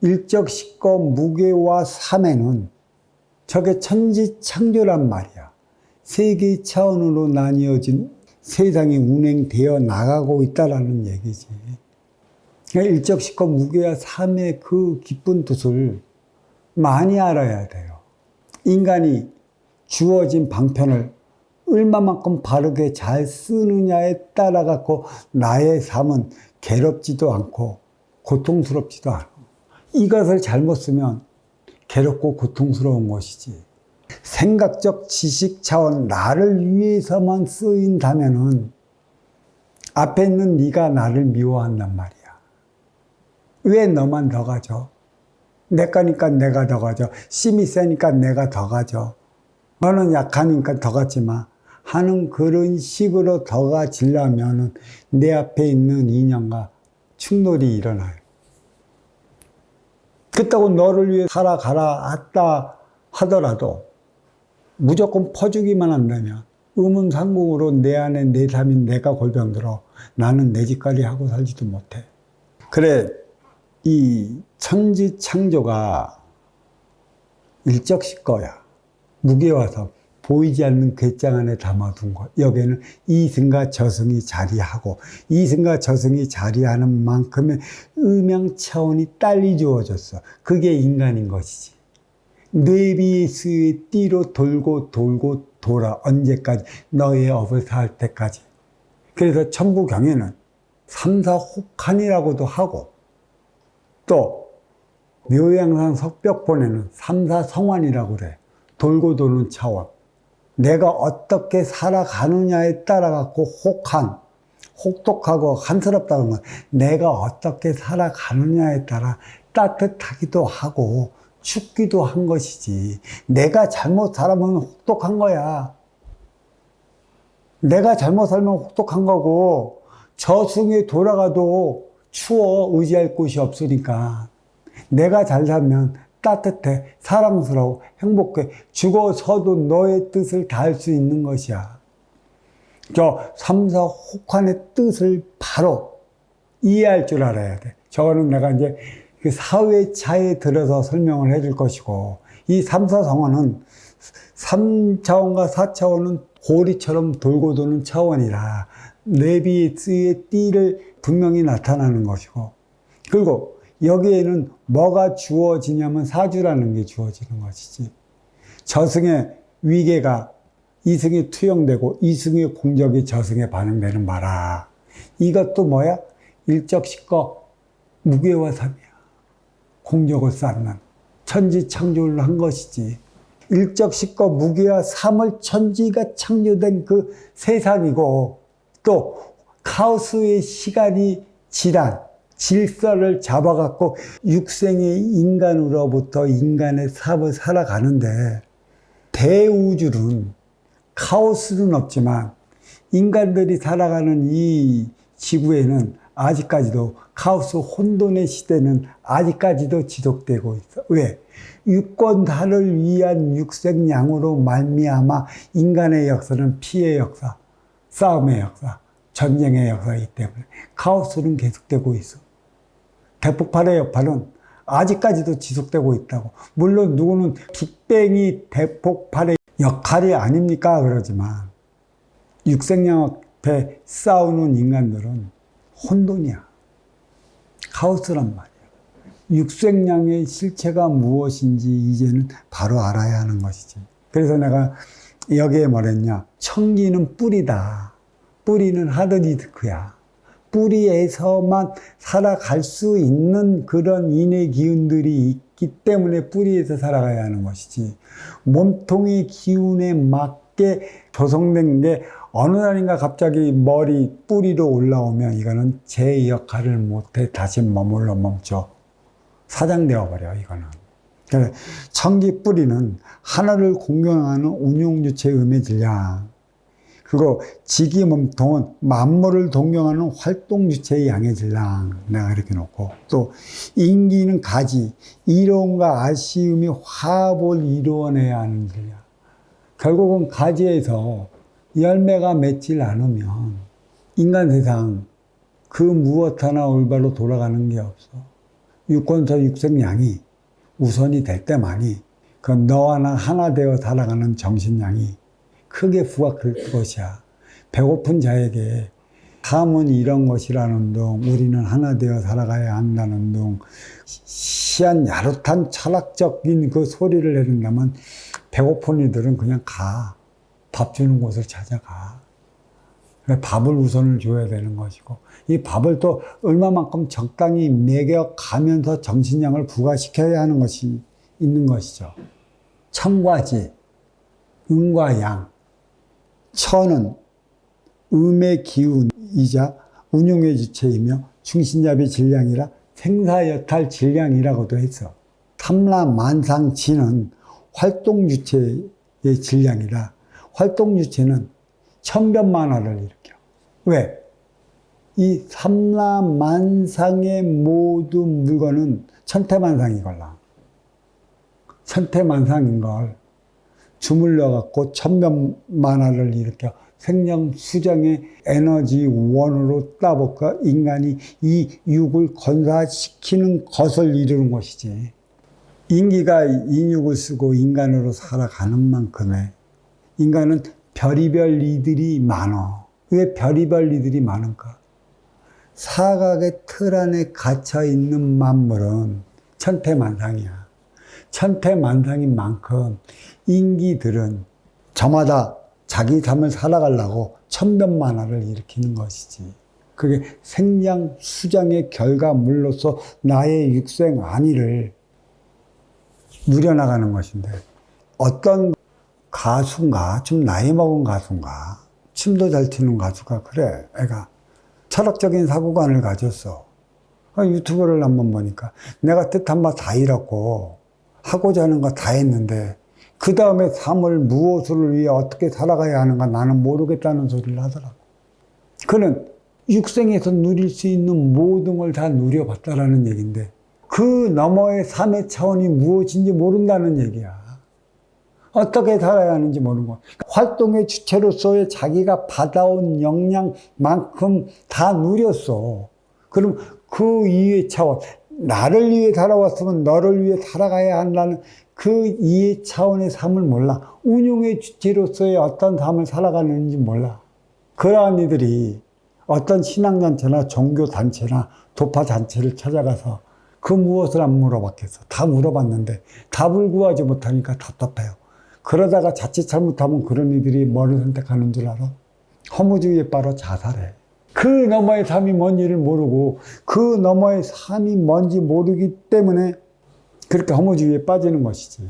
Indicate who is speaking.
Speaker 1: 일적식거 무게와 삼에는 저게 천지창조란 말이야. 세 개의 차원으로 나뉘어진 세상이 운행되어 나가고 있다라는 얘기지. 그러니까 일적식거 무게와 삼의 그 깊은 뜻을 많이 알아야 돼요. 인간이 주어진 방편을 얼마만큼 바르게 잘 쓰느냐에 따라 갖고 나의 삶은 괴롭지도 않고 고통스럽지도 않아. 이것을 잘못 쓰면 괴롭고 고통스러운 것이지. 생각적 지식 차원 나를 위해서만 쓰인다면은 앞에 있는 네가 나를 미워한단 말이야. 왜 너만 더 가져? 내 거니까 내가 더 가져. 힘이 세니까 내가 더 가져. 너는 약하니까 더 가지 마. 하는 그런 식으로 더 가지려면은 내 앞에 있는 인연과 충돌이 일어나요. 그렇다고 너를 위해 살아가라 했다 하더라도 무조건 퍼주기만 한다면 의문상궁으로 내 안에 내 삶인 내가 골병들어 나는 내 짓거리 하고 살지도 못해. 그래, 이 천지창조가 일적식거야. 무게와서 보이지 않는 궤장 안에 담아둔 것. 여기에는 이승과 저승이 자리하고 이승과 저승이 자리하는 만큼의 음양 차원이 딸리 주어졌어. 그게 인간인 것이지. 뇌비의 수의 띠로 돌고 돌고 돌아. 언제까지? 너의 업을 살 때까지. 그래서 천부경에는 삼사혹한이라고도 하고 또 묘양상 석벽본에는 삼사성환이라고 그래. 돌고 도는 차원. 내가 어떻게 살아가느냐에 따라 갖고 혹한, 혹독하고 한스럽다는 건 내가 어떻게 살아가느냐에 따라 따뜻하기도 하고 춥기도 한 것이지. 내가 잘못 살면 혹독한 거야. 내가 잘못 살면 혹독한 거고 저승에 돌아가도 추워. 의지할 곳이 없으니까. 내가 잘 살면 따뜻해, 사랑스러워, 행복해. 죽어서도 너의 뜻을 다할 수 있는 것이야. 저 삼사혹한의 뜻을 바로 이해할 줄 알아야 돼. 저거는 내가 이제 그 사회차에 들어서 설명을 해줄 것이고, 이 삼사성원은 3차원과 4차원은 고리처럼 돌고 도는 차원이라 내비의 띠를 분명히 나타나는 것이고, 그리고 여기에는 뭐가 주어지냐면 사주라는 게 주어지는 것이지. 저승의 위계가 이승에 투영되고 이승의 공적이 저승에 반영되는 바라. 이것도 뭐야? 일적식거 무게와 삼이야. 공적을 쌓는 천지창조를 한 것이지. 일적식거 무게와 삼을 천지가 창조된 그 세상이고 또 카오스의 시간이 지난 질서를 잡아갖고 육생의 인간으로부터 인간의 삶을 살아가는데 대우주는 카오스는 없지만 인간들이 살아가는 이 지구에는 아직까지도 카오스 혼돈의 시대는 아직까지도 지속되고 있어. 왜? 유권사를 위한 육생양으로 말미암아 인간의 역사는 피해 역사, 싸움의 역사, 전쟁의 역사이기 때문에 카오스는 계속되고 있어. 대폭발의 여파는 아직까지도 지속되고 있다고. 물론 누구는 빅뱅이 대폭발의 역할이 아닙니까? 그러지만 육생양 앞에 싸우는 인간들은 혼돈이야. 카오스란 말이야. 육생양의 실체가 무엇인지 이제는 바로 알아야 하는 것이지. 그래서 내가 여기에 뭐랬냐. 청기는 뿌리다. 뿌리는 하드디스크야. 뿌리에서만 살아갈 수 있는 그런 인의 기운들이 있기 때문에 뿌리에서 살아가야 하는 것이지. 몸통의 기운에 맞게 조성된 게 어느 날인가 갑자기 머리 뿌리로 올라오면 이거는 제 역할을 못해 다시 머물러 멈춰. 사장되어 버려 이거는. 그래서 청기 뿌리는 하나를 공경하는 운용주체의 음해질량. 그리고 지기 몸통은 만물을 동경하는 활동주체의 양해질량. 내가 이렇게 놓고 또 인기는 가지, 이로움과 아쉬움이 화합을 이루어내야 하는 질량. 결국은 가지에서 열매가 맺질 않으면 인간 세상 그 무엇 하나 올바로 돌아가는 게 없어. 유권서 육성량이 우선이 될 때만이 그 너와 나 하나 되어 살아가는 정신량이 크게 부각될 것이야. 배고픈 자에게 삶은 이런 것이라는 둥, 우리는 하나 되어 살아가야 한다는 둥, 시한 야릇한 철학적인 그 소리를 내린다면 배고픈 이들은 그냥 가. 밥 주는 곳을 찾아가. 밥을 우선을 줘야 되는 것이고, 이 밥을 또 얼마만큼 적당히 먹여가면서 정신량을 부과시켜야 하는 것이 있는 것이죠. 천과 지, 음과 양. 천은 음의 기운이자 운용의 주체이며 충신잡이 질량이라 생사여탈 질량이라고도 했어. 삼라만상지는 활동 주체의 질량이라 활동 주체는 천변만화를 일으켜. 왜? 이 삼라만상의 모든 물건은 천태만상이걸라. 천태만상인 걸 주물러 갖고 천변만화를 일으켜 생명 수정의 에너지 원으로 따볼까 인간이 이 육을 건사시키는 것을 이루는 것이지. 인기가 인육을 쓰고 인간으로 살아가는 만큼의 인간은 별의별 이들이 많아. 왜 별의별 이들이 많은가? 사각의 틀 안에 갇혀 있는 만물은 천태만상이야. 천태만상인 만큼 인기들은 저마다 자기 삶을 살아가려고 천변만화를 일으키는 것이지. 그게 생장 수장의 결과물로서 나의 육생 안위를 누려나가는 것인데, 어떤 가수인가, 좀 나이 먹은 가수인가, 춤도 잘 추는 가수가 그래. 애가 철학적인 사고관을 가졌어. 유튜브를 한번 보니까 내가 뜻한 바 다 이뤘고 하고자 하는 거 다 했는데 그 다음에 삶을 무엇을 위해 어떻게 살아가야 하는가 나는 모르겠다는 소리를 하더라고. 그는 육생에서 누릴 수 있는 모든 걸 다 누려봤다라는 얘기인데 그 너머의 삶의 차원이 무엇인지 모른다는 얘기야. 어떻게 살아야 하는지 모르는 거야. 활동의 주체로서의 자기가 받아온 영향만큼 다 누렸어. 그럼 그 이해 차원, 나를 위해 살아왔으면 너를 위해 살아가야 한다는 그 이해 차원의 삶을 몰라. 운용의 주체로서의 어떤 삶을 살아가는지 몰라. 그러한 이들이 어떤 신앙단체나 종교단체나 도파단체를 찾아가서 그 무엇을 안 물어봤겠어. 다 물어봤는데 답을 구하지 못하니까 답답해요. 그러다가 자칫 잘못하면 그런 이들이 뭐를 선택하는 줄 알아? 허무주의에 빠져 자살해. 그 너머의 삶이 뭔지를 모르고 그 너머의 삶이 뭔지 모르기 때문에 그렇게 허무주의에 빠지는 것이지.